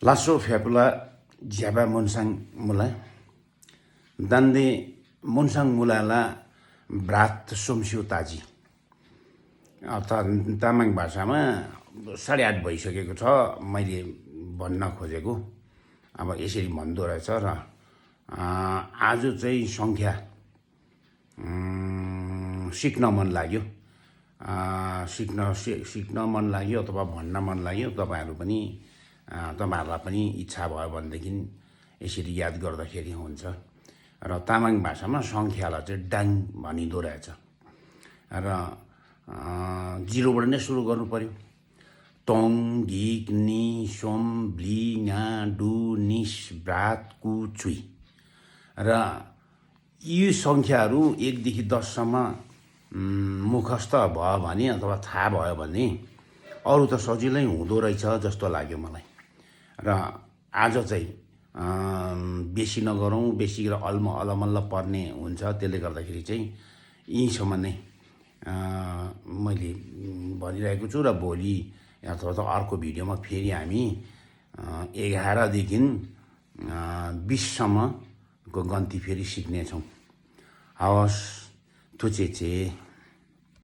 लासो फ्यापुला झ्यापा मुन्साङ मुला दान्दे मुन्साङ मुलाला भ्रात सोमस्यु ताजी अर्थात् तामाङ भाषामा 8:30 भइसकेको छ। मैले भन्न खोजेको अब यसरी भन्दो रहेछ र आज चाहिँ सङ्ख्या सिक्न मन लाग्यो, सिक्न मन लाग्यो अथवा भन्न मन लाग्यो। तपाईँहरूलाई पनि इच्छा भयो भनेदेखि यसरी याद गर्दाखेरि हुन्छ। र तामाङ भाषामा सङ्ख्यालाई चाहिँ डाङ भनिँदो रहेछ र 0बाट नै सुरु गर्नु पर्यो। तोङ, घिक, नि, सोम, ब्ली, ङा, डु, निस, भ्रात, कु, चुई र यी सङ्ख्याहरू 1 देखि 10 सम्म मुखस्थ भयो भने अथवा थाहा भयो भने अरू त सजिलै हुँदो रहेछ जस्तो लाग्यो मलाई। र आज चाहिँ बेसी नगरौँ, बेसी अलमल्ल पर्ने हुन्छ। त्यसले गर्दाखेरि चाहिँ यहीँसम्म नै मैले भनिरहेको छु र भोलि अथवा त अर्को भिडियोमा फेरि हामी 11 देखि 20 सम्मको गन्ती फेरि सिक्नेछौँ। हवस्, थुचेचे।